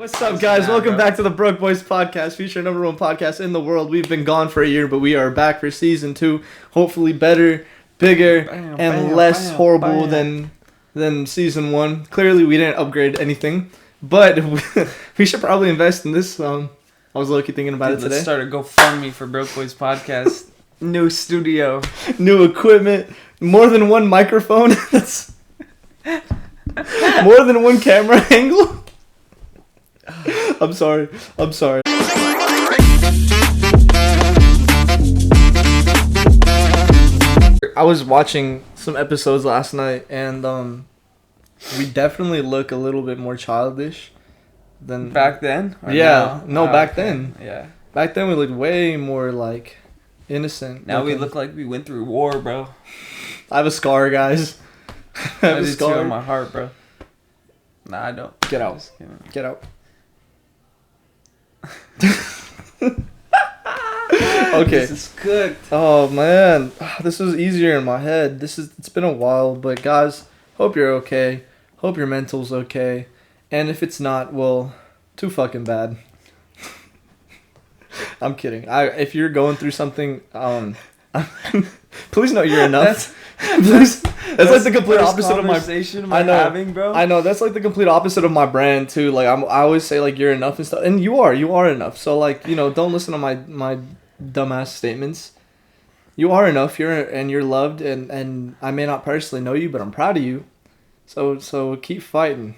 What's up, guys? Welcome back to the Broke Boys podcast, feature number one podcast in the world. We've been gone for a year, but we are back for season 2. Hopefully better, bigger, less horrible than season 1. Clearly, we didn't upgrade anything, but we should probably invest in this. I was low-key thinking about it today. Let's start a GoFundMe for Broke Boys podcast. New studio, new equipment, more than one microphone. That's more than one camera angle. I'm sorry. I was watching some episodes last night, and we definitely look a little bit more childish than back then. Yeah, no, back then. Yeah, back then we looked way more like innocent. Now we look like we went through war, bro. I have a scar, guys. I have a scar on my heart, bro. Nah, I don't. Get out. Get out. Okay. This is good. Oh man, this was easier in my head. It's been a while, but guys, hope you're okay. Hope your mental's okay. And if it's not, well, too fucking bad. I'm kidding. If you're going through something, please know you're enough. That's like the complete opposite of my conversation I know, having, bro. I know that's like the complete opposite of my brand too. Like I always say like you're enough and stuff, and you are enough. So like don't listen to my dumbass statements. You are enough. You're loved, and I may not personally know you, but I'm proud of you. So keep fighting.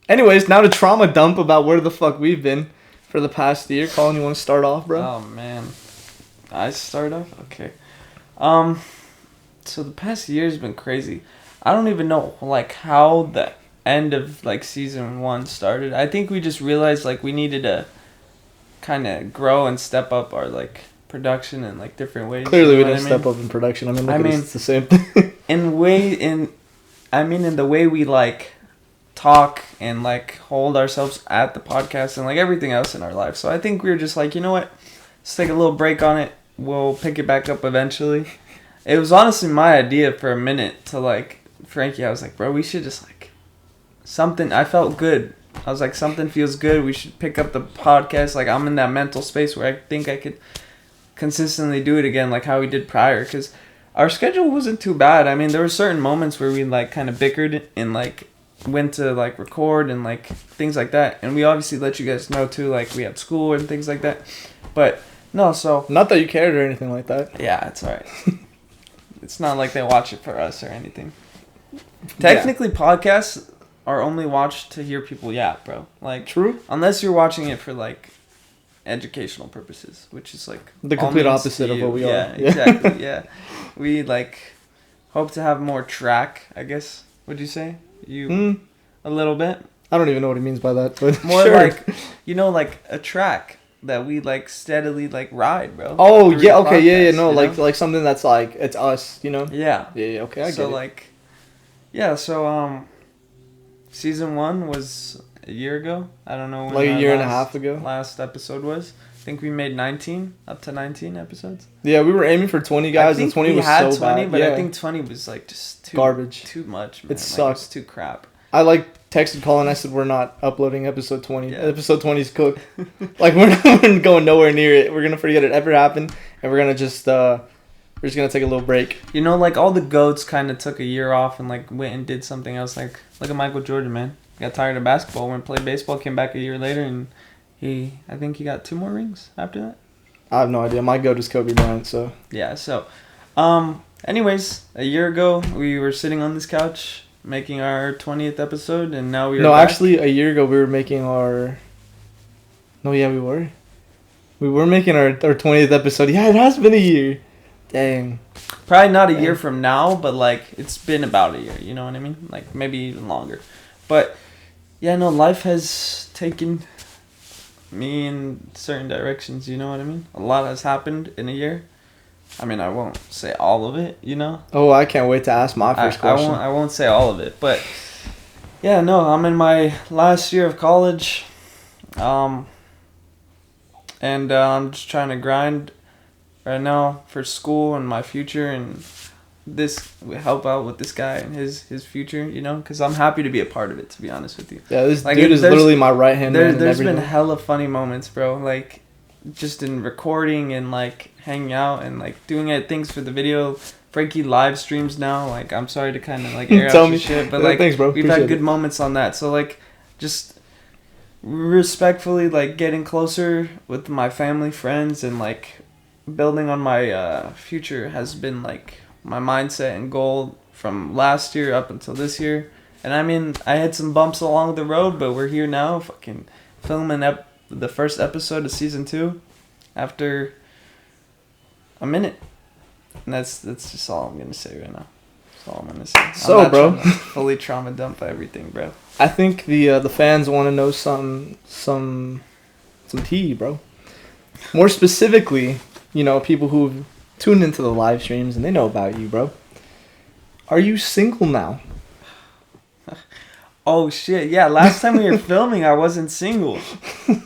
Anyways, now to trauma dump about where the fuck we've been for the past year. Colin, you want to start off, bro? Oh man, I start off. Okay. So the past year's been crazy. I don't even know like how the end of like season 1 started. I think we just realized like we needed to kind of grow and step up our like production in like different ways. Clearly, we didn't step up in production. It's the same thing. in the way we like talk and like hold ourselves at the podcast and like everything else in our life. So I think we were just like, you know what? Let's take a little break on it. We'll pick it back up eventually. It was honestly my idea for a minute to like Frankie. I was like, bro, we should just like something. I felt good. I was like, something feels good. We should pick up the podcast. Like I'm in that mental space where I think I could consistently do it again, like how we did prior. Because our schedule wasn't too bad. I mean, there were certain moments where we like kind of bickered and like went to like record and like things like that. And we obviously let you guys know too, like we had school and things like that. But no, so not that you cared or anything like that. Yeah, it's alright. It's not like they watch it for us or anything. Technically, podcasts are only watched to hear people yap, bro. Like, true. Unless you're watching it for like educational purposes, which is like the complete opposite of what we are. Yeah, exactly. Yeah, we like hope to have more track. I guess. Would you say a little bit? I don't even know what he means by that, but more sure. Like like a track that we like steadily like ride, bro. Oh yeah, okay, podcast, no, like something that's like it's us, Yeah. Yeah, okay, I get it. So like, yeah, so season 1 was a year ago. I don't know when. Like a year and a half ago. Last episode was. I think we made 19 episodes. Yeah, we were aiming for 20 guys, and 20 was so 20, bad. But yeah. I think 20 was like just too garbage, too much. Man. It sucks. It's too crap. I like texted Colin. I said we're not uploading episode 20. Yeah. Episode 20's cooked. Like we're not going nowhere near it. We're gonna forget it ever happened, and we're gonna just we're just gonna take a little break. Like all the goats kind of took a year off and like went and did something else. Like look at Michael Jordan, man. Got tired of basketball, went and played baseball, came back a year later, and I think he got 2 more rings after that. I have no idea. My goat is Kobe Bryant, so. Yeah, so, anyways, a year ago, we were sitting on this couch making our 20th episode, and now we are back. Actually, a year ago, we were making our... No, yeah, we were. We were making our 20th episode. Yeah, it has been a year. Dang. Probably not a year from now, but, like, it's been about a year, you know what I mean? Like, maybe even longer. But, yeah, no, life has taken me in certain directions, you know what I mean? A lot has happened in a year. I mean, I won't say all of it, Oh, I can't wait to ask my first question. I won't say all of it, but yeah, no, I'm in my last year of college, and I'm just trying to grind right now for school and my future, and this help out with this guy and his future, you know, because I'm happy to be a part of it, to be honest with you. Yeah, this dude is literally my right hand man. There's been hella funny moments, bro. Like, just in recording and like hanging out and like doing things for the video. Frankie live streams now. Like, I'm sorry to kind of like air out your shit, but like, thanks, bro. We've had good moments on that. So like, just respectfully like getting closer with my family, friends, and like building on my future has been like my mindset and goal from last year up until this year. And I mean, I had some bumps along the road, but we're here now, fucking filming the first episode of season 2 after a minute. And that's just all I'm gonna say right now. That's all I'm gonna say. So, bro, fully trauma dump everything, bro. I think the fans want to know some tea, bro. More specifically, you know, people who've tuned into the live streams and they know about you, bro. Are you single now? Oh shit! Yeah, last time we were filming, I wasn't single.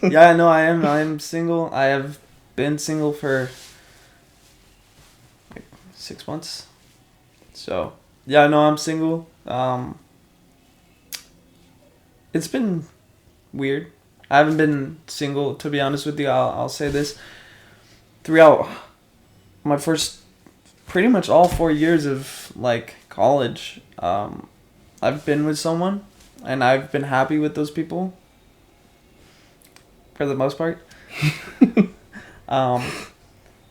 Yeah, no, I am. I am single. I have been single for like 6 months. So yeah, no, I'm single. It's been weird. I haven't been single, to be honest with you. I'll say this. Throughout my first, pretty much all 4 years of like college, I've been with someone, and I've been happy with those people. For the most part.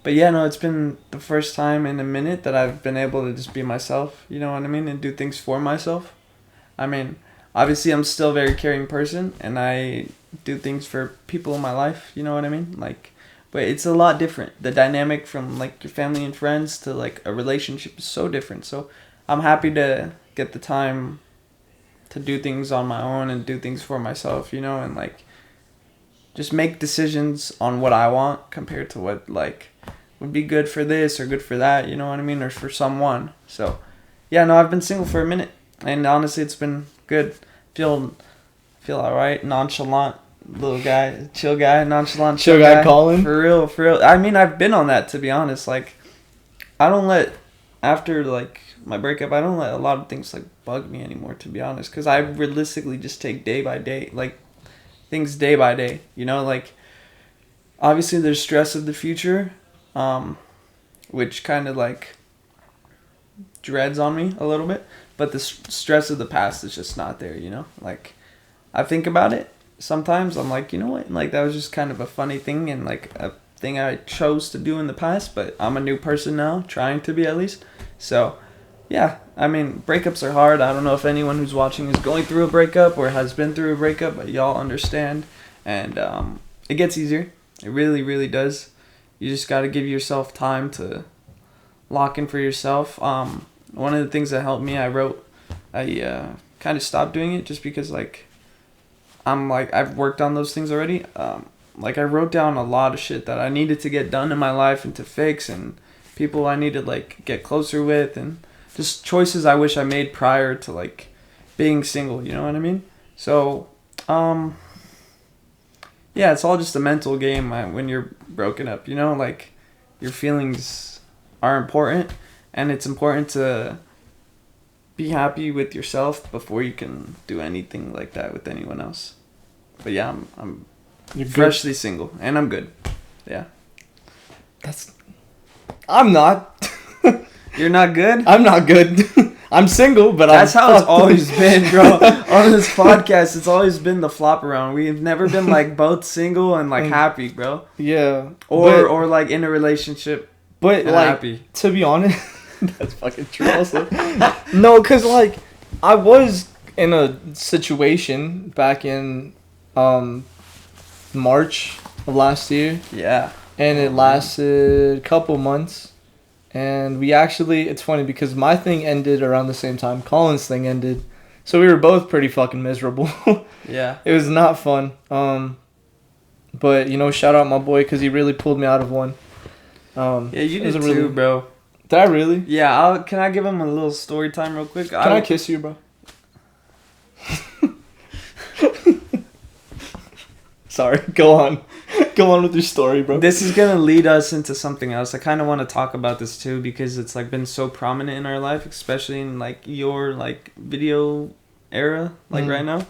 But yeah, no, it's been the first time in a minute that I've been able to just be myself. You know what I mean, and do things for myself. I mean, obviously, I'm still a very caring person, and I do things for people in my life. You know what I mean, like. But it's a lot different. The dynamic from like your family and friends to like a relationship is so different. So I'm happy to get the time to do things on my own and do things for myself, you know, and like just make decisions on what I want compared to what like would be good for this or good for that, you know what I mean, or for someone. So yeah, no, I've been single for a minute, and honestly, it's been good. Feel all right, nonchalant. Little guy, chill guy, nonchalant, chill guy calling. For real. I mean, I've been on that, to be honest. Like, I don't let, after like my breakup, I don't let a lot of things like bug me anymore, to be honest, because I realistically just take day by day, like things day by day. You know, like obviously there's stress of the future, which kind of like dreads on me a little bit, but the stress of the past is just not there. You know, like I think about it. Sometimes I'm like, you know what, like that was just kind of a funny thing and like a thing I chose to do in the past, but I'm a new person now, trying to be at least. So yeah, I mean, breakups are hard. I don't know if anyone who's watching is going through a breakup or has been through a breakup, but y'all understand. And it gets easier. It really, really does. You just got to give yourself time to lock in for yourself. One of the things that helped me, I kind of stopped doing it just because like I've worked on those things already. Like I wrote down a lot of shit that I needed to get done in my life and to fix, and people I needed like get closer with, and just choices I wish I made prior to like being single, you know what I mean? So, yeah, it's all just a mental game when you're broken up, you know, like your feelings are important, and it's important to be happy with yourself before you can do anything like that with anyone else. But yeah, I'm freshly single, and I'm good. Yeah. I'm not. You're not good? I'm not good. I'm single, but that's how it's always been, bro. On this podcast, it's always been the flop around. We've never been like both single and like happy, bro. Yeah. Or like in a relationship, but and like happy. To be honest, that's fucking true. Also, no, cause like I was in a situation back in March of last year. Yeah. And it lasted a couple months. And we actually, it's funny because my thing ended around the same time Colin's thing ended. So we were both pretty fucking miserable. Yeah. It was not fun. But, you know, shout out my boy because he really pulled me out of one. Yeah, you did too, bro. Did I really? Yeah, can I give him a little story time real quick? Can I kiss you, bro? Sorry, go on. Go on with your story, bro. This is gonna lead us into something else. I kind of want to talk about this too because it's like been so prominent in our life, especially in like your like video era, like right now.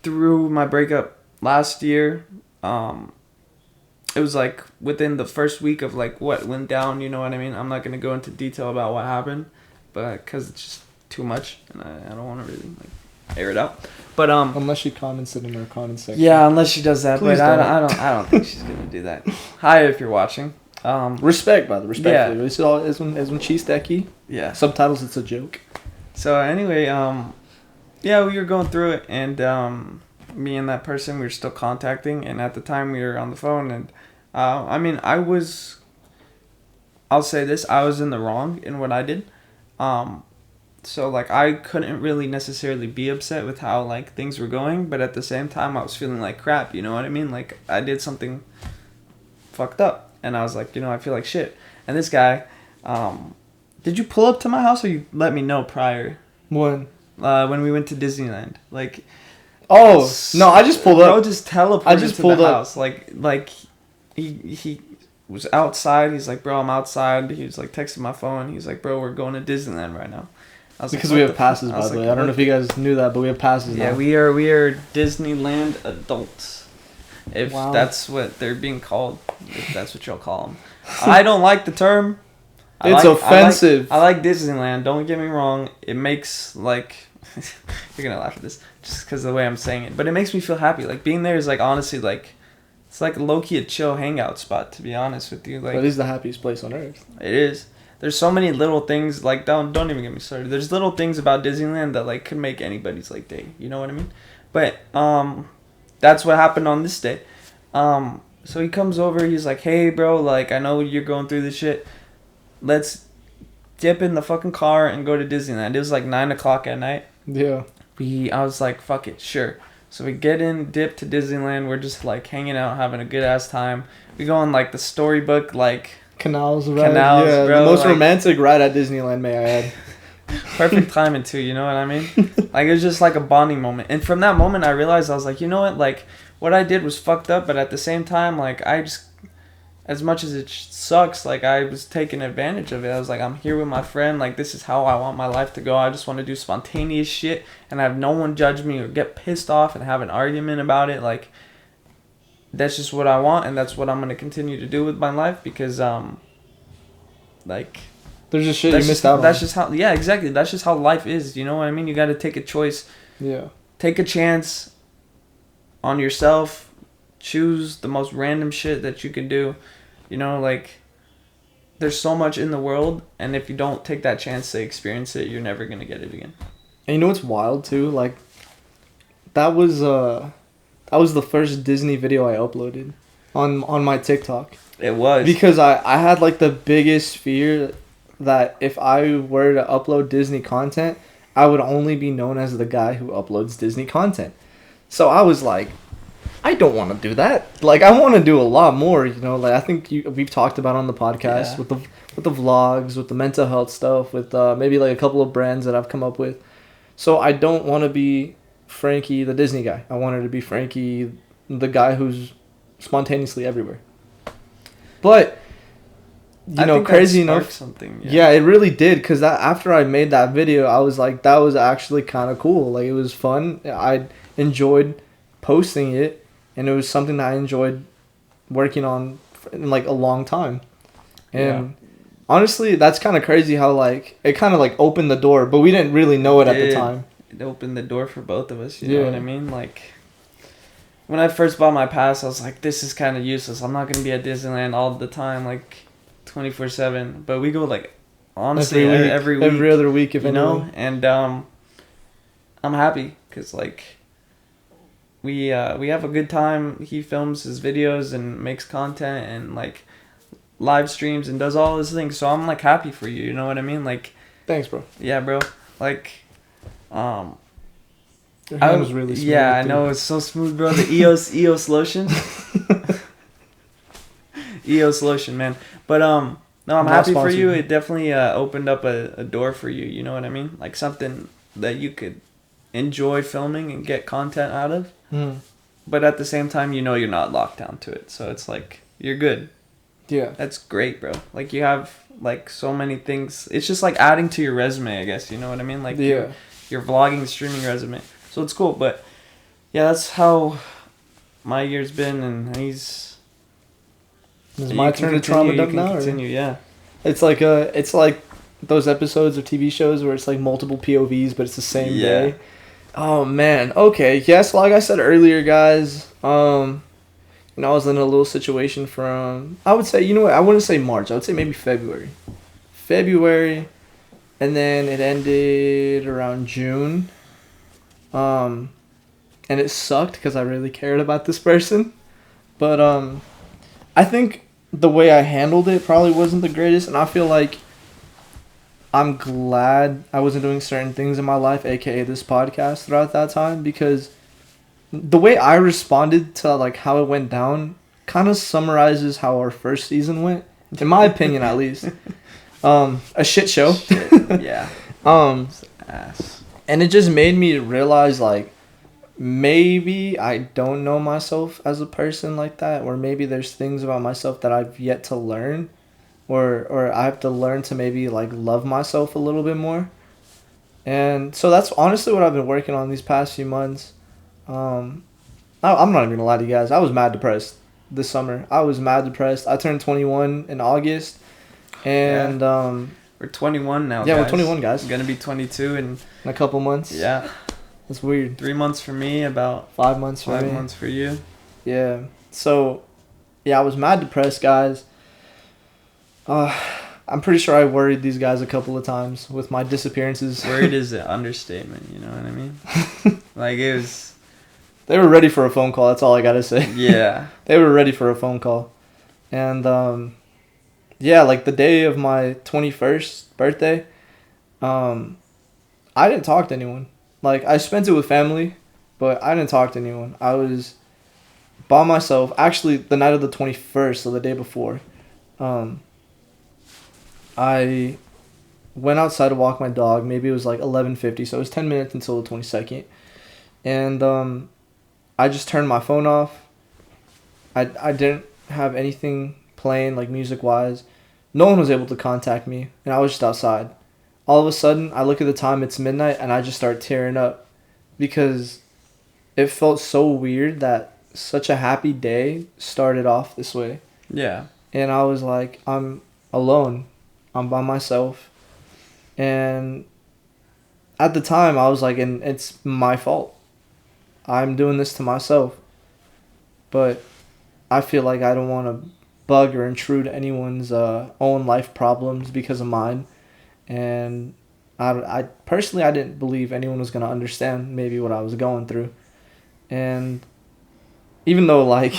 Through my breakup last year, it was like within the first week of like what went down. You know what I mean? I'm not gonna go into detail about what happened, but because it's just too much, and I don't want to really like air it out. But unless she comments it in her comment section. Yeah, unless she does that. Please But don't. I don't think she's gonna do that. Hi, if you're watching. Respect, brother. Respectfully. Yeah. This is all as when she's techie. Yeah. Subtitles. It's a joke. So anyway, yeah, we were going through it, and me and that person, we were still contacting, and at the time we were on the phone, and I mean, I'll say this, I was in the wrong in what I did. So like I couldn't really necessarily be upset with how like things were going, but at the same time I was feeling like crap, you know what I mean? Like I did something fucked up, and I was like, you know, I feel like shit. And this guy, did you pull up to my house or you let me know prior? When we went to Disneyland, like. Oh no! I just pulled up. Bro just teleported I just to pulled the up. house. Like he was outside. He's like, bro, I'm outside. He was like texting my phone. He's like, bro, we're going to Disneyland right now. I was Because like, we what have passes, I by was the like, way. I don't know if you guys knew that, but we have passes Yeah, now. we are Disneyland adults. If Wow. that's what they're being called, if that's what y'all call them. I don't like the term. It's offensive. I like Disneyland. Don't get me wrong. It makes like you're gonna laugh at this just because of the way I'm saying it, but it makes me feel happy. Like being there is like honestly like it's like low key a chill hangout spot. To be honest with you, like But it is the happiest place on earth. it is. There's so many little things like don't even get me started. There's little things about Disneyland that like could make anybody's like day. You know what I mean? But that's what happened on this day. So he comes over. He's like, hey, bro, like I know you're going through this shit. Let's dip in the fucking car and go to Disneyland. It was like 9:00 at night. Yeah. I was like, fuck it, sure. So we get in, dip to Disneyland. We're just like hanging out, having a good ass time. We go on like the storybook, like Canals ride. Canals, yeah, bro, the most like- romantic ride at Disneyland, may I add. perfect timing too. You know what I mean? Like it was just like a bonding moment. And from that moment, I realized I was like, you know what? Like what I did was fucked up, but at the same time, like I just, as much as it sucks, like I was taking advantage of it. I was like, I'm here with my friend. Like this is how I want my life to go. I just want to do spontaneous shit and have no one judge me or get pissed off and have an argument about it. Like that's just what I want, and that's what I'm gonna continue to do with my life because like There's just shit you that's missed just, out on. that's just how exactly that's just how life is. You know what I mean? You got to take a choice. Yeah. Take a chance on yourself. Choose the most random shit that you can do. You know, like there's so much in the world, and if you don't take that chance to experience it, you're never gonna get it again. And you know what's wild too? Like that was the first Disney video I uploaded on my TikTok. It was Because I had like the biggest fear that if I were to upload Disney content, I would only be known as the guy who uploads Disney content. So I was like, I don't want to do that. Like I want to do a lot more, you know. Like I think we've talked about on the podcast Yeah. with the vlogs, with the mental health stuff, with maybe like a couple of brands that I've come up with. So I don't want to be Frankie the Disney guy. I wanted to be Frankie the guy who's spontaneously everywhere. But I think that crazy sparked enough, something. yeah, it really did. Cause after I made that video, I was like, that was actually kind of cool. Like it was fun. I enjoyed posting it, and it was something that I enjoyed working on in like a long time. And honestly, that's kind of crazy how like it kind of like opened the door, but we didn't really know it at the did. time. It opened the door for both of us. You Yeah. know what I mean? Like when I first bought my pass, I was like, this is kind of useless. I'm not gonna be at Disneyland all the time, like 24/7. But we go like honestly every week, every other week, if you know. anything. And I'm happy because like we have a good time. He films his videos and makes content and like live streams and does all those things. So I'm like happy for you. You know what I mean? Like Thanks, bro. yeah, bro. Like Your hand was really smooth. yeah, I dude. know, it's so smooth, bro. The EOS lotion. EOS lotion, man. But no, I'm Not happy for sponsored. you. It definitely opened up a door for you. You know what I mean? Like something that you could enjoy filming and get content out of. Mm. but at the same time, you know you're not locked down to it. So it's like, you're good. Yeah. That's great, bro. Like, you have, like, so many things. It's just, like, adding to your resume, I guess. You know what I mean? Like, Yeah. your vlogging, streaming resume. So it's cool. But, yeah, that's how my year's been. And It's you my can turn to continue, trauma you dump can now. Or? continue, yeah. It's like those episodes of TV shows where it's like multiple POVs, but it's the same day. Oh man. Okay. Yes. Like I said earlier, guys. I was in a little situation from. I would say, you know what? I wouldn't say March. I would say maybe February. February, and then it ended around June. And it sucked because I really cared about this person, but I think the way I handled it probably wasn't the greatest, and I feel like I'm glad I wasn't doing certain things in my life, aka this podcast, throughout that time, because the way I responded to like how it went down kind of summarizes how our first season went, in my opinion, at least. A shit show. Shit, yeah. Ass. And it just made me realize like maybe I don't know myself as a person like that, or maybe there's things about myself that I've yet to learn, or I have to learn to maybe like love myself a little bit more. And so that's honestly what I've been working on these past few months. I'm not even gonna lie to you guys. I was mad depressed this summer. I was mad depressed. I turned 21 in August, and we're 21 now. Yeah, guys. we're 21, guys. I'm gonna be 22 in a couple months. Yeah. That's weird. 3 months for me, about 5 months for me. 5 months for you. Yeah. So, yeah, I was mad depressed, guys. I'm pretty sure I worried these guys a couple of times with my disappearances. Worried is an understatement, you know what I mean? Like, it was... They were ready for a phone call, that's all I gotta say. Yeah. They were ready for a phone call. And, yeah, like the day of my 21st birthday, I didn't talk to anyone. Like, I spent it with family, but I didn't talk to anyone. I was by myself. Actually, the night of the 21st, so the day before, I went outside to walk my dog. Maybe it was like 11:50, so it was 10 minutes until the 22nd. And I just turned my phone off. I didn't have anything playing, like music-wise. No one was able to contact me, and I was just outside. All of a sudden, I look at the time, it's midnight, and I just start tearing up because it felt so weird that such a happy day started off this way. Yeah. And I was like, I'm alone. I'm by myself. And at the time, I was like, and it's my fault. I'm doing this to myself. But I feel like I don't want to bug or intrude anyone's own life problems because of mine. And I personally, I didn't believe anyone was going to understand maybe what I was going through. And even though, like,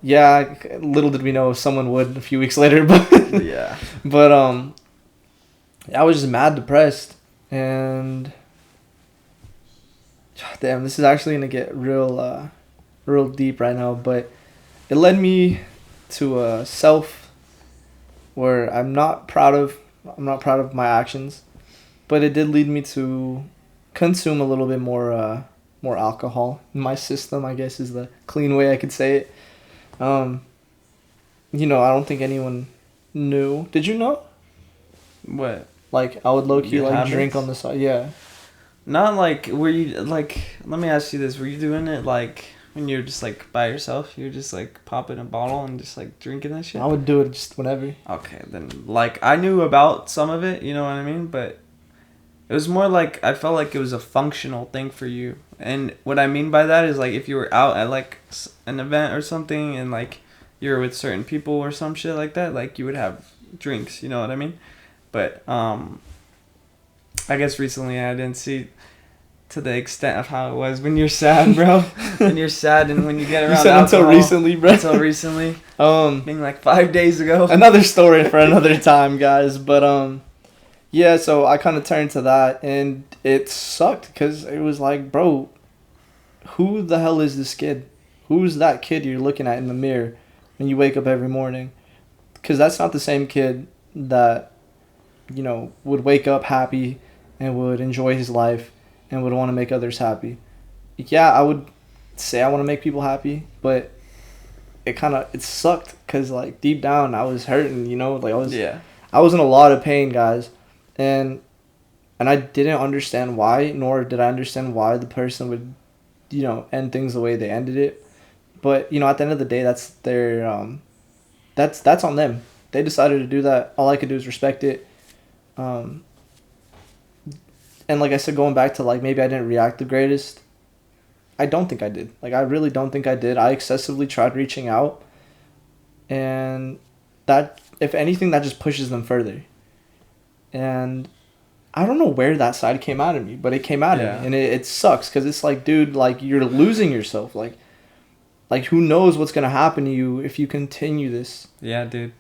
yeah, little did we know if someone would a few weeks later, but yeah. But I was just mad depressed, and damn, this is actually gonna get real deep right now. But it led me to a self where I'm not proud of my actions, but it did lead me to consume a little bit more alcohol in my system, I guess is the clean way I could say it. I don't think anyone knew. Did you know? What? Like, I would low-key, Your like, habits? drink on the side. Yeah. Not like, were you, like, let me ask you this. Were you doing it, like, when you're just, like, by yourself? You're just, like, popping a bottle and just, like, drinking that shit? I would do it just whenever. Okay, then, like, I knew about some of it, you know what I mean? But it was more like, I felt like it was a functional thing for you. And what I mean by that is, like, if you were out at, like, an event or something and, like, you're with certain people or some shit like that, like, you would have drinks, you know what I mean? But, I guess recently I didn't see to the extent of how it was when you're sad, bro. When you're sad and when you get around You said alcohol. until recently, bro. Until recently. Being like 5 days ago. Another story for another time, guys. But, yeah, so I kind of turned to that, and it sucked because it was like, bro, who the hell is this kid? Who's that kid you're looking at in the mirror when you wake up every morning? Because that's not the same kid that, would wake up happy and would enjoy his life and would want to make others happy. Yeah, I would say I want to make people happy, but it sucked because like deep down I was hurting, you know, like Yeah. I was in a lot of pain, guys, and I didn't understand why, nor did I understand why the person would, you know, end things the way they ended it. But you know, at the end of the day, that's their that's on them. They decided to do that. All I could do is respect it. Um, and like I said, going back to like maybe I didn't react the greatest. I don't think I did. Like I really don't think I did. I excessively tried reaching out, and that if anything, that just pushes them further. And I don't know where that side came out of me, but it came out of me, and it sucks because it's like, dude, like you're losing yourself. Like who knows what's gonna happen to you if you continue this? Yeah, dude.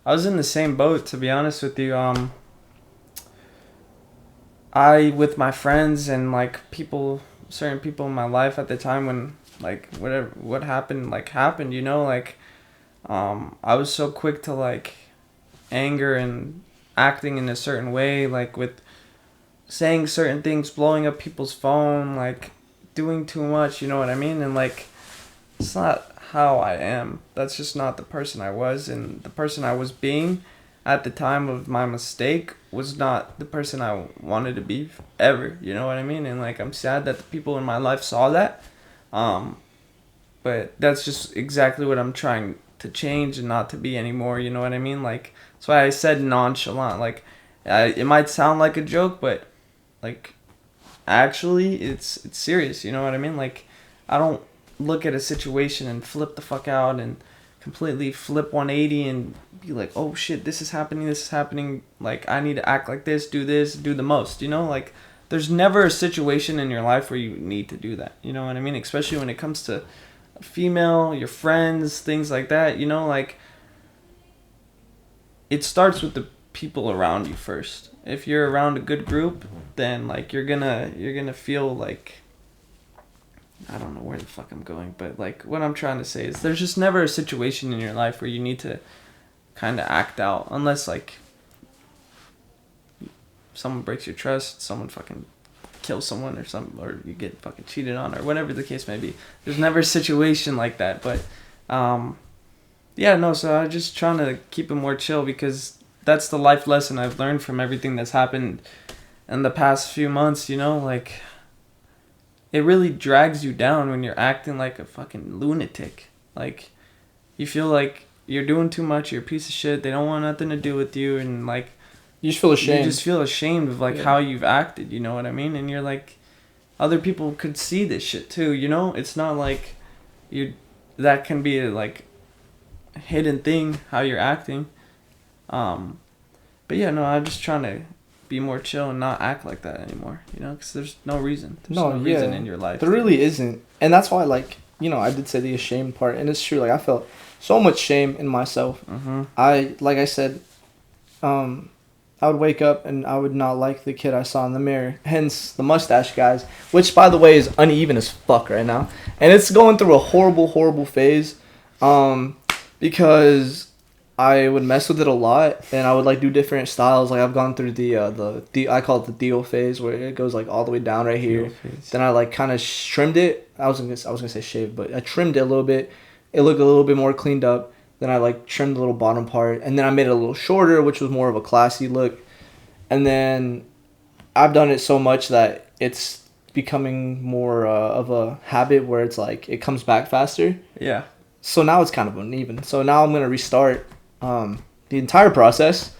I was in the same boat, to be honest with you. I, with my friends and like certain people in my life at the time when like what happened, you know, like, I was so quick to like anger and acting in a certain way, like with saying certain things, blowing up people's phone, like doing too much, you know what I mean? And like, it's not how I am. That's just not the person I was, and the person I was being at the time of my mistake was not the person I wanted to be ever, you know what I mean? And like, I'm sad that the people in my life saw that, but that's just exactly what I'm trying to change and not to be anymore, you know what I mean? Like, that's why I said nonchalant. Like, it might sound like a joke, but like, actually it's serious, you know what I mean? Like, I don't look at a situation and flip the fuck out and completely flip 180 and be like, oh shit, this is happening, like I need to act like this, do the most, you know? Like, there's never a situation in your life where you need to do that, you know what I mean? Especially when it comes to a female, your friends, things like that, you know? Like, it starts with the people around you first. If you're around a good group, then like you're gonna feel like, I don't know where the fuck I'm going, but like what I'm trying to say is there's just never a situation in your life where you need to kind of act out, unless like someone breaks your trust, someone fucking kills someone or something, or you get fucking cheated on or whatever the case may be. There's never a situation like that, but yeah, no, so I'm just trying to keep it more chill because that's the life lesson I've learned from everything that's happened in the past few months, you know, like, it really drags you down when you're acting like a fucking lunatic. Like, you feel like you're doing too much, you're a piece of shit, they don't want nothing to do with you, and like, you just feel ashamed. You just feel ashamed of like how you've acted, you know what I mean? And you're like, other people could see this shit too, you know? It's not like that can be a like hidden thing, how you're acting. But yeah, no, I'm just trying to be more chill and not act like that anymore, you know, because there's no reason. There's no reason in your life. There really isn't. And that's why, like, you know, I did say the ashamed part, and it's true. Like, I felt so much shame in myself. Like I said, I would wake up and I would not like the kid I saw in the mirror. Hence the mustache, guys, which, by the way, is uneven as fuck right now. And it's going through a horrible, horrible phase, because I would mess with it a lot, and I would like do different styles. Like, I've gone through the I call it the Theo phase, where it goes like all the way down right here. Then I like kind of trimmed it. I was gonna say shaved, but I trimmed it a little bit. It looked a little bit more cleaned up. Then I like trimmed the little bottom part, and then I made it a little shorter, which was more of a classy look. And then I've done it so much that it's becoming more of a habit where it's like it comes back faster. Yeah. So now it's kind of uneven. So now I'm gonna restart the entire process,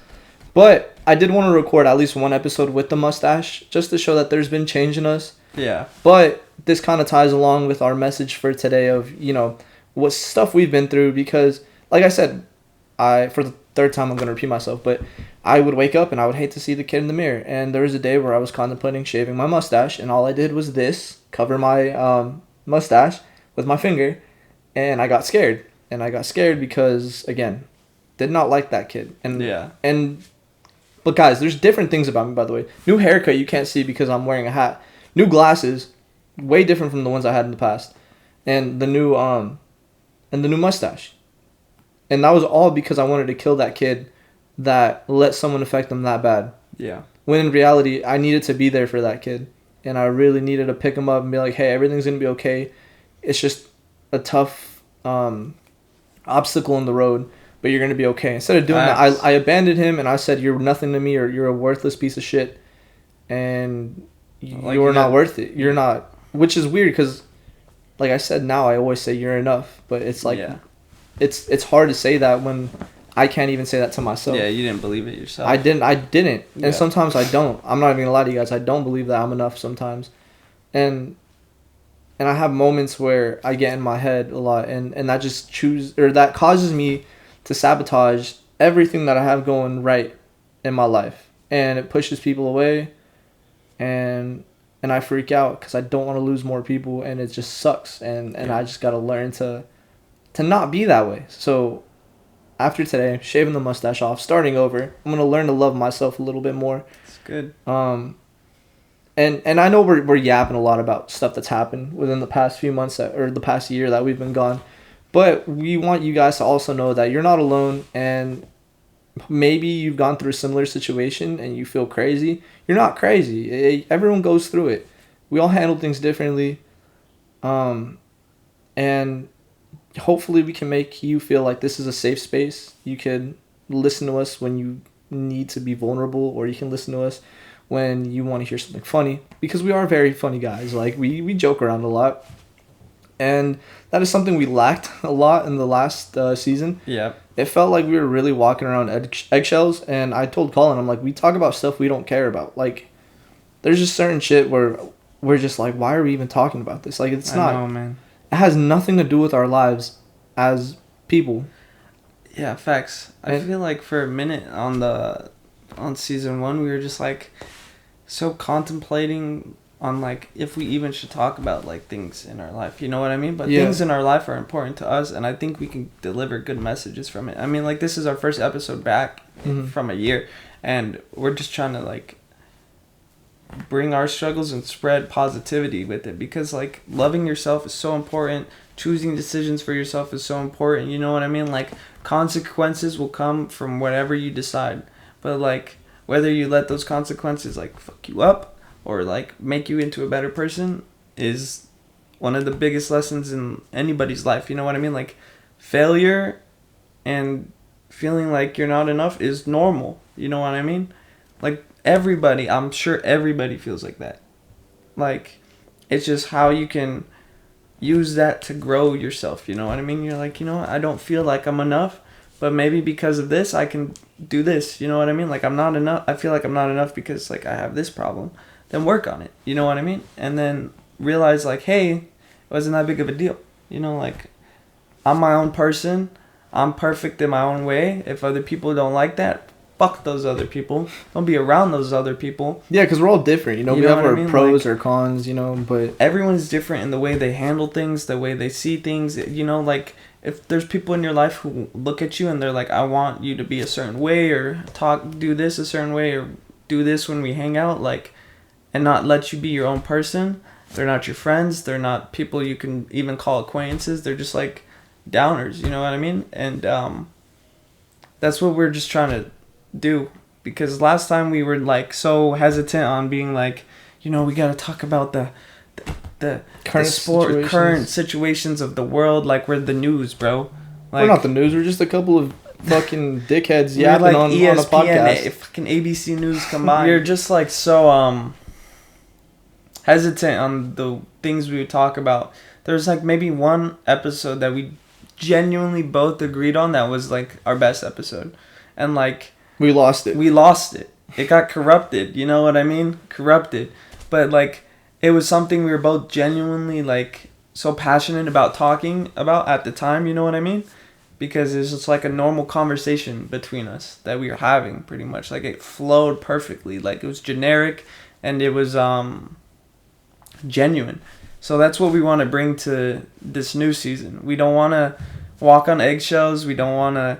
but I did want to record at least one episode with the mustache just to show that there's been change in us. Yeah. But this kind of ties along with our message for today of, you know, what stuff we've been through, because like I said, for the third time I'm going to repeat myself, but I would wake up and I would hate to see the kid in the mirror. And there was a day where I was contemplating shaving my mustache, and all I did was cover my mustache with my finger, and I got scared. And I got scared because, again, did not like that kid. But guys, there's different things about me, by the way. New haircut you can't see because I'm wearing a hat. New glasses, way different from the ones I had in the past. And the new mustache. And that was all because I wanted to kill that kid that let someone affect them that bad. Yeah. When in reality, I needed to be there for that kid. And I really needed to pick him up and be like, hey, everything's going to be okay. it's just a tough obstacle in the road, but you're gonna be okay. Instead of doing that, I abandoned him and I said, "You're nothing to me, or you're a worthless piece of shit, and you're not worth it. You're not." Which is weird because, like I said, now I always say you're enough, but it's like, it's hard to say that when I can't even say that to myself. Yeah, you didn't believe it yourself. I didn't, and sometimes I don't. I'm not even gonna lie to you guys. I don't believe that I'm enough sometimes, and I have moments where I get in my head a lot, and that that causes me to sabotage everything that I have going right in my life, and it pushes people away, and I freak out because I don't want to lose more people, and it just sucks, and I just gotta learn to not be that way. So after today, shaving the mustache off, starting over, I'm gonna learn to love myself a little bit more. It's good. And I know we're yapping a lot about stuff that's happened within the past few months or the past year that we've been gone, but we want you guys to also know that you're not alone, and maybe you've gone through a similar situation and you feel crazy. You're not crazy. Everyone goes through it. We all handle things differently, and hopefully we can make you feel like this is a safe space. You can listen to us when you need to be vulnerable, or you can listen to us when you want to hear something funny, because we are very funny guys. Like we joke around a lot, and that is something we lacked a lot in the last season. Yeah, it felt like we were really walking around eggshells, and I told Colin, I'm like, we talk about stuff we don't care about. Like there's just certain shit where we're just like, why are we even talking about this? Like it's not, know, man. It has nothing to do with our lives as people. Yeah, facts. I feel like for a minute on season 1, we were just like so contemplating on like if we even should talk about like things in our life, you know what I mean? But things in our life are important to us, and I think we can deliver good messages from it. I mean, like this is our first episode back from a year, and we're just trying to like bring our struggles and spread positivity with it, because like loving yourself is so important. Choosing decisions for yourself is so important, you know what I mean? Like consequences will come from whatever you decide, but like whether you let those consequences like fuck you up or like make you into a better person is one of the biggest lessons in anybody's life, you know what I mean? Like failure and feeling like you're not enough is normal, you know what I mean? Like everybody, I'm sure everybody feels like that. Like it's just how you can use that to grow yourself, you know what I mean? You're like, you know what, I don't feel like I'm enough, but maybe because of this I can do this, you know what I mean? Like I'm not enough, I feel like I'm not enough because like I have this problem. Then work on it, you know what I mean? And then realize like, hey, it wasn't that big of a deal, you know? Like I'm my own person, I'm perfect in my own way. If other people don't like that, fuck those other people. Don't be around those other people. Yeah, because we're all different, you know? We have our pros or cons, you know, but everyone's different in the way they handle things, the way they see things, you know? Like if there's people in your life who look at you and they're like, I want you to be a certain way, or do this a certain way, or do this when we hang out, like, and not let you be your own person, they're not your friends, they're not people you can even call acquaintances, they're just like downers, you know what I mean? And that's what we're just trying to do, because last time we were like so hesitant on being like, you know, we got to talk about the current situations of the world, like we're the news, bro. Like, we're not the news, we're just a couple of fucking dickheads yapping like on a podcast. Fucking ABC News combined. We're just like so hesitant on the things we would talk about. There's like maybe one episode that we genuinely both agreed on that was like our best episode, and like we lost it. It got corrupted, you know what I mean? Corrupted. But like it was something we were both genuinely like so passionate about talking about at the time, you know what I mean? Because it's just like a normal conversation between us that we were having, pretty much. Like it flowed perfectly. Like it was generic and it was genuine. So that's what we want to bring to this new season. We don't want to walk on eggshells. We don't want to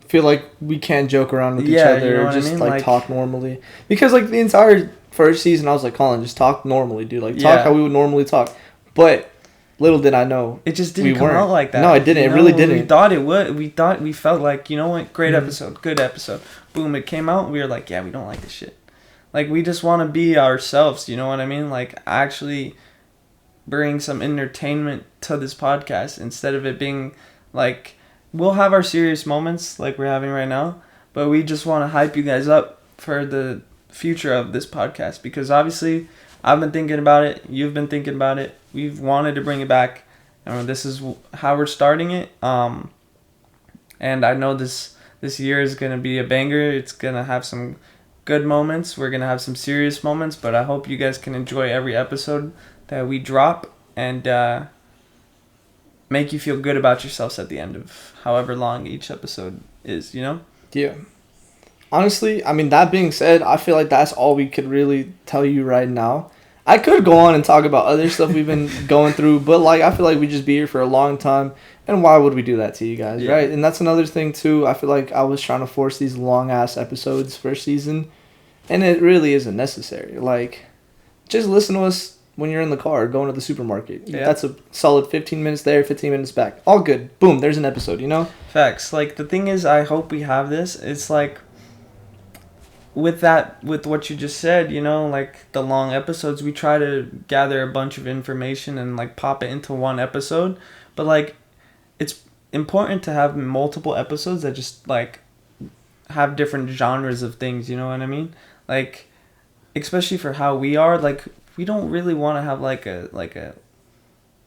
feel like we can't joke around with each other, you know, or just like talk normally. Because like the entire first season I was like, Colin, just talk normally, dude. Like talk how we would normally talk. But little did I know, it just didn't come out like that. No, it didn't. You know, it really didn't. We thought it would. We felt like, you know what, great episode, good episode. Boom, it came out. We were like, yeah, we don't like this shit. Like we just want to be ourselves. You know what I mean? Like actually bring some entertainment to this podcast instead of it being like, we'll have our serious moments like we're having right now, but we just want to hype you guys up for the future of this podcast, because obviously I've been thinking about it, you've been thinking about it, we've wanted to bring it back, and this is how we're starting it. And I know this year is going to be a banger. It's going to have some good moments, we're going to have some serious moments, but I hope you guys can enjoy every episode that we drop, and make you feel good about yourselves at the end of however long each episode is, you know? Yeah. Honestly, I mean, that being said, I feel like that's all we could really tell you right now. I could go on and talk about other stuff we've been going through, but like I feel like we just be here for a long time, and why would we do that to you guys, Yeah. right? And that's another thing too. I feel like I was trying to force these long ass episodes for a season, and it really isn't necessary. Like, just listen to us when you're in the car going to the supermarket. Yeah. That's a solid 15 minutes there, 15 minutes back. All good. Boom, there's an episode, you know? Facts. Like, the thing is, I hope we have this. It's like, with what you just said, you know, like the long episodes, we try to gather a bunch of information and like pop it into one episode. But like, it's important to have multiple episodes that just like have different genres of things, you know what I mean? Like, especially for how we are, like, we don't really want to have like a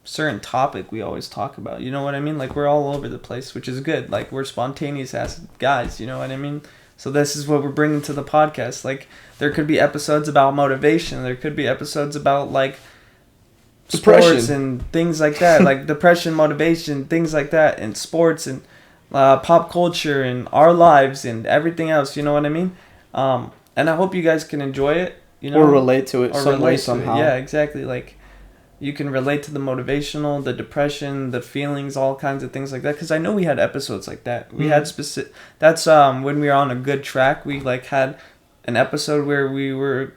certain topic we always talk about, you know what I mean? Like, we're all over the place, which is good. Like, we're spontaneous ass guys, you know what I mean? So this is what we're bringing to the podcast. Like, there could be episodes about motivation, there could be episodes about like sports Depression. and things like that, like depression, motivation, things like that, and sports and pop culture and our lives and everything else, you know what I mean? And I hope you guys can enjoy it, you know, Or relate to it or some way, relate to it. somehow. Yeah, exactly. Like, you can relate to the motivational, the depression, the feelings, all kinds of things like that. Because I know we had episodes like that. We had specific. That's when we were on a good track. We like had an episode where we were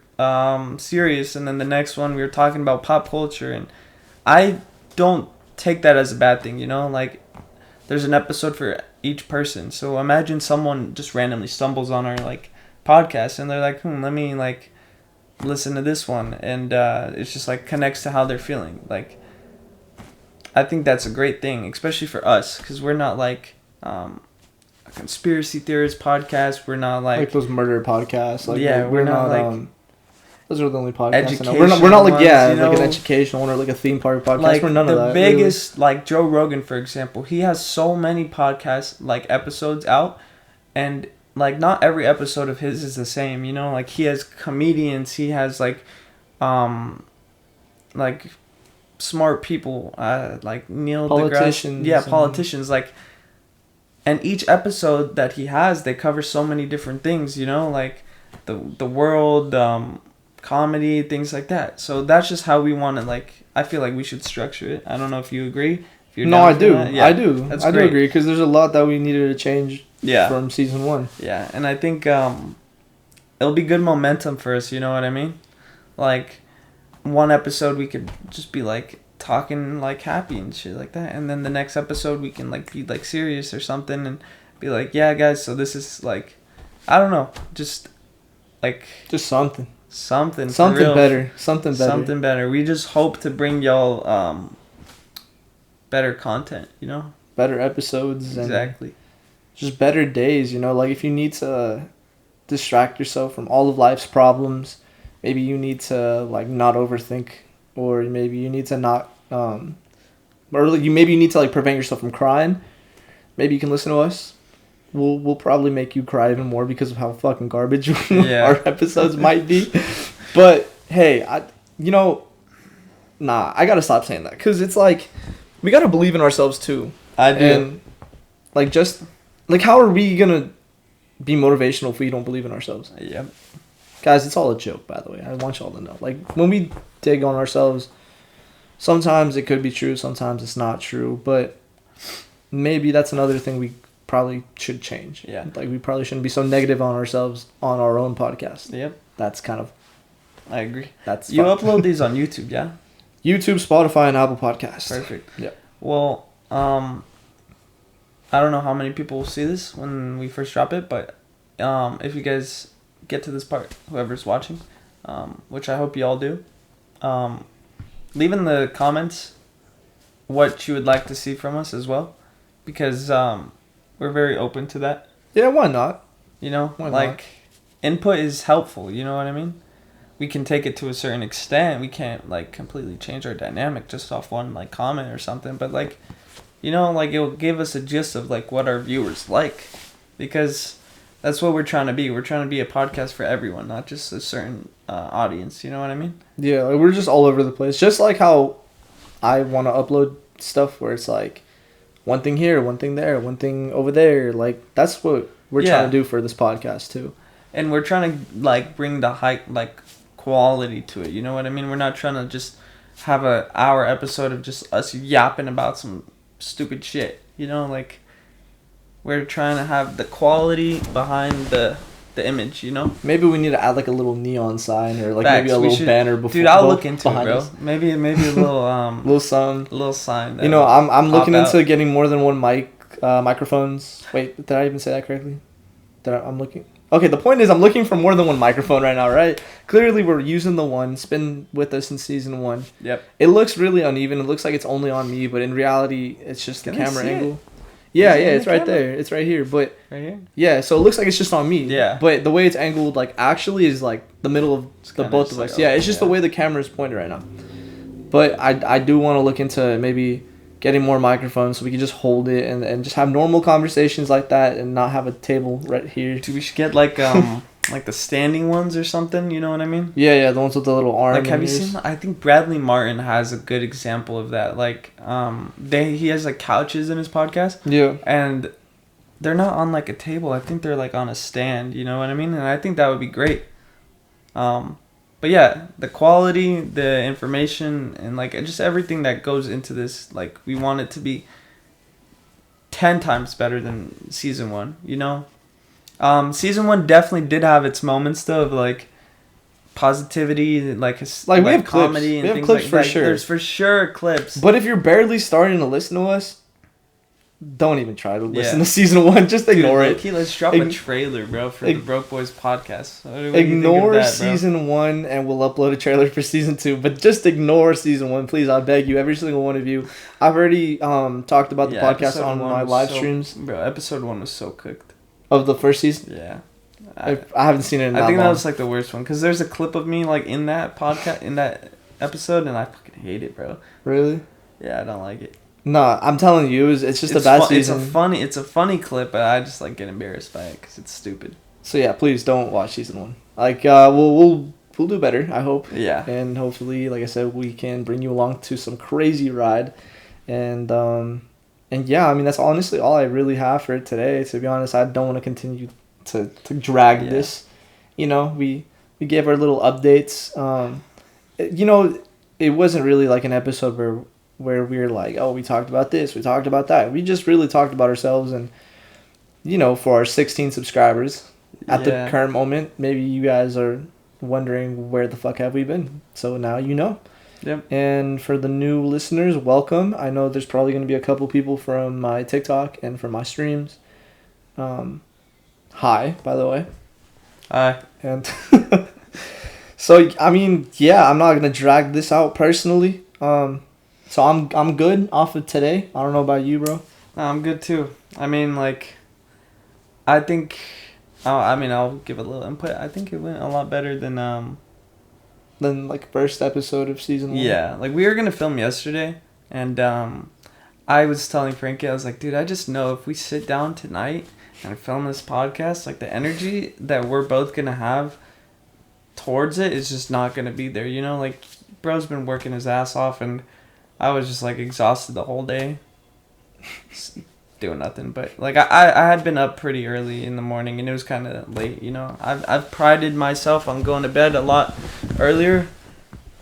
serious, and then the next one we were talking about pop culture. And I don't take that as a bad thing. You know, like, there's an episode for each person. So imagine someone just randomly stumbles on our like podcast, and they're like, let me like listen to this one, and it's just like connects to how they're feeling. Like, I think that's a great thing, especially for us, because we're not like a conspiracy theorist podcast. We're not like those murder podcasts. Like, yeah, we're not like those are the only podcasts. I know. educational We're not like ones, yeah, you know? like an educational one or like a theme park podcast. like We're none the of that. Really. biggest like Joe Rogan, for example. He has so many podcast like episodes out, and like not every episode of his is the same, you know? Like, he has comedians, he has like smart people, like Neil deGrasse. Politicians. Yeah, politicians, like, and each episode that he has, they cover so many different things, you know, like the world, comedy, things like that. So that's just how we want to, like, I feel like we should structure it. I don't know if you agree. If you're No, down I for do. that. Yeah, I do. that's I do great. agree because there's a lot that we needed to change Yeah. from season 1. Yeah, and I think it'll be good momentum for us, you know what I mean? Like, one episode we could just be like talking like happy and shit like that, and then the next episode we can like be like serious or something and be like, yeah guys, so this is like, I don't know, just like Just something. something for Something real. better. Something better. Something better. We just hope to bring y'all better content, you know? Better episodes. And Exactly. just better days, you know? Like, if you need to distract yourself from all of life's problems, maybe you need to, like, not overthink, or maybe you need to not, or like, maybe you need to, like, prevent yourself from crying. Maybe you can listen to us. We'll probably make you cry even more because of how fucking garbage Yeah. our episodes might be. But, hey, I gotta stop saying that, because it's like, we gotta believe in ourselves, too. I do. And, like, just, like, how are we gonna be motivational if we don't believe in ourselves? Yep. Guys, it's all a joke, by the way. I want y'all to know. Like, when we dig on ourselves, sometimes it could be true, sometimes it's not true, but maybe that's another thing we probably should change. Yeah. Like, we probably shouldn't be so negative on ourselves on our own podcast. Yep. That's kind of, I agree. that's You fun. upload these on YouTube, yeah? YouTube, Spotify, and Apple Podcasts. Perfect. Yeah. Well, I don't know how many people will see this when we first drop it, but if you guys get to this part, whoever's watching, which I hope you all do, leave in the comments what you would like to see from us as well, because we're very open to that. Yeah, why not? You know, Why like not? input is helpful. You know what I mean? We can take it to a certain extent. We can't like completely change our dynamic just off one like comment or something. But like, you know, like it'll give us a gist of like what our viewers like, because that's what we're trying to be. We're trying to be a podcast for everyone, not just a certain audience. You know what I mean? Yeah, like, we're just all over the place. Just like how I want to upload stuff where it's like one thing here, one thing there, one thing over there. Like that's what we're trying to do for this podcast too. And we're trying to like bring the high like quality to it. You know what I mean? We're not trying to just have a hour episode of just us yapping about some stupid shit. You know, like we're trying to have the quality behind the image. You know. Maybe we need to add like a little neon sign or like Facts. maybe a We little should- banner before. Dude, I'll look into it, behind bro. us. Maybe a little Little sign. little sign. You know, I'm looking pop out. into getting more than one microphones. Wait, did I even say that correctly? I'm looking. Okay, the point is I'm looking for more than one microphone right now, right? Clearly we're using the one. It's been with us in season 1. Yep. It looks really uneven. It looks like it's only on me, but in reality, it's just Can the I camera see it? angle. Yeah, Is it yeah, in it's the right camera? there. It's right here. But Right here. yeah, so it looks like it's just on me. Yeah. But the way it's angled, like actually, is like the middle of the kinda both just of like us. Yeah, up, it's just the yeah. way the camera is pointed right now. But I do want to look into maybe getting more microphones so we can just hold it and just have normal conversations like that and not have a table right here. Dude, we should get like like the standing ones or something. You know what I mean? Yeah, the ones with the little arm. Like, have and you ears. seen? I think Bradley Martin has a good example of that. Like, he has like couches in his podcast, Yeah. and they're not on like a table. I think they're like on a stand. You know what I mean? And I think that would be great. But yeah, the quality, the information, and like just everything that goes into this, like we want it to be 10 times better than season 1. You know, season 1 definitely did have its moments though of like positivity, like Like, we have comedy clips. We and have things clips like for that. sure. There's for sure clips. But if you're barely starting to listen to us, don't even try to listen Yeah. to season 1. Just Dude, ignore it. low-key, let's drop a trailer, bro, for the Broke Boys podcast. What do you think of Ignore that, bro? season 1 and we'll upload a trailer for season 2. But just ignore season 1, please. I beg you, every single one of you. I've already talked about the podcast episode on 1 my was live so- streams Bro, episode 1 was so cooked. of the first season. Yeah. I haven't seen it in I that think long. that was like the worst one because there's a clip of me like in that podcast in that episode and I fucking hate it, bro. Really? Yeah, I don't like it. Nah, I'm telling you, it's just a bad season. It's a funny clip, but I just like get embarrassed by it because it's stupid. So yeah, please don't watch season 1. Like we'll do better, I hope. Yeah. And hopefully, like I said, we can bring you along to some crazy ride. And yeah, I mean that's honestly all I really have for today. To be honest, I don't want to continue to drag this. You know, we gave our little updates. You know, it wasn't really like an episode where we were like, oh, we talked about this, we talked about that. We just really talked about ourselves and, you know, for our 16 subscribers at the current moment, maybe you guys are wondering where the fuck have we been. So now you know. Yep. And for the new listeners, welcome. I know there's probably going to be a couple people from my TikTok and from my streams. Hi, by the way. And so I mean, yeah, I'm not gonna drag this out personally. So I'm good off of today. I don't know about you, bro. No, I'm good too. I mean, like, I think, I'll give a little input. I think it went a lot better than Then like first episode of season 1. Yeah, like we were gonna film yesterday, and I was telling Frankie, I was like, dude, I just know if we sit down tonight and film this podcast, like the energy that we're both gonna have towards it is just not gonna be there. You know, like bro's been working his ass off, and I was just like exhausted the whole day, just doing nothing. But like I had been up pretty early in the morning, and it was kind of late. You know, I've prided myself on going to bed a lot earlier.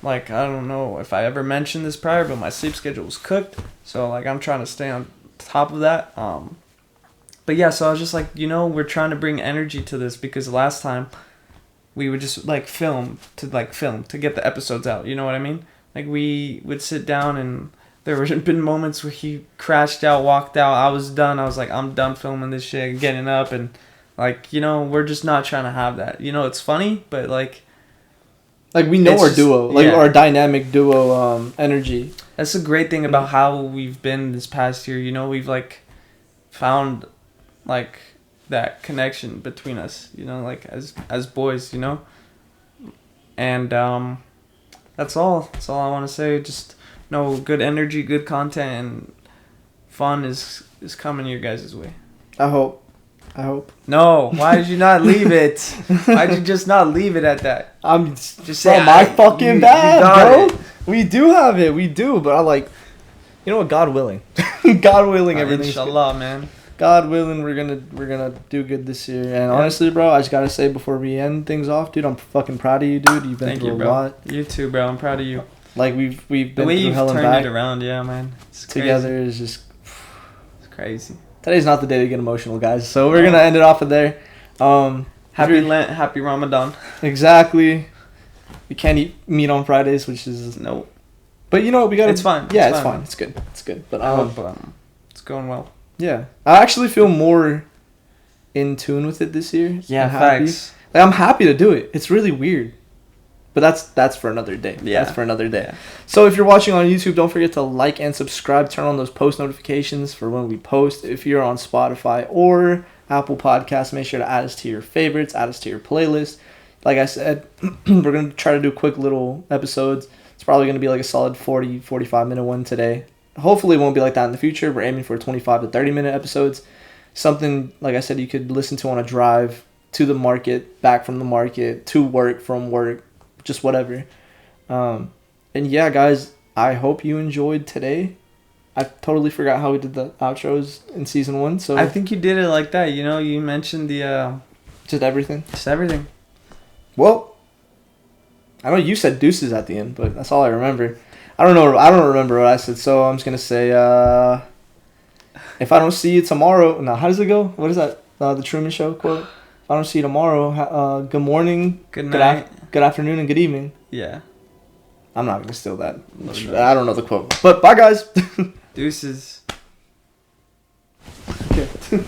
Like, I don't know if I ever mentioned this prior, but my sleep schedule was cooked. So, like, I'm trying to stay on top of that. But, yeah, so I was just like, you know, we're trying to bring energy to this because last time we would just, like, film to get the episodes out. You know what I mean? Like, we would sit down and there would been moments where he crashed out, walked out. I was done. I was like, I'm done filming this shit, getting up. And, like, you know, we're just not trying to have that. You know, it's funny, but, like, Like we know It's our just- duo, like yeah. our dynamic duo energy. That's the great thing about how we've been this past year. You know, we've like found like that connection between us. You know, like as boys. You know, and that's all. That's all I want to say. Just know good energy, good content, and fun is coming your guys' way. I hope. No, why did you not leave it? Why'd you just not leave it at that? I'm Just just say, say my "I- fucking you bad, got bro. We do have it. We do, but I like. You know what? God willing, God willing, everything's Inshallah, man. God willing, we're gonna do good this year. And Yeah. honestly, bro, I just gotta say before we end things off, dude, I'm fucking proud of you, dude. You've been Thank through you, a bro. lot. You too, bro. I'm proud of you. Like we've The been way through you've hell and turned back it around, yeah, man. It's together crazy. is just. It's crazy. Today's not the day to get emotional, guys. So we're gonna end it off of there. Happy you're- Lent, happy Ramadan. Exactly. We can't eat meat on Fridays, which is No, But you know we gotta. It's fine. Yeah, It's it's fine. fine. It's good. It's good. But I hope it's going well. yeah, I actually feel more in tune with it this year. Yeah, I'm happy. facts. Like I'm happy to do it. It's really weird. But that's for another day. Yeah. That's for another day. Yeah. So if you're watching on YouTube, don't forget to like and subscribe. Turn on those post notifications for when we post. If you're on Spotify or Apple Podcasts, make sure to add us to your favorites, add us to your playlist. Like I said, we're going to try to do quick little episodes. It's probably going to be like a solid 40, 45 minute one today. Hopefully it won't be like that in the future. We're aiming for 25 to 30 minute episodes. Something, like I said, you could listen to on a drive to the market, back from the market, to work, from work, just whatever. And yeah, guys, I hope you enjoyed today. I totally forgot how we did the outros in season 1. So I think you did it like that. You know, you mentioned the just everything. just everything. Well, I know you said deuces at the end, but that's all I remember. I don't know. I don't remember what I said, so I'm just gonna say, if I don't see you tomorrow, no, how does it go? What is that? The Truman Show quote. If I don't see you tomorrow, good morning, Good good, night. good afternoon, and good evening. Yeah. I'm not gonna steal that. Lord knows. I don't know the quote, but bye, guys. Deuces. Okay.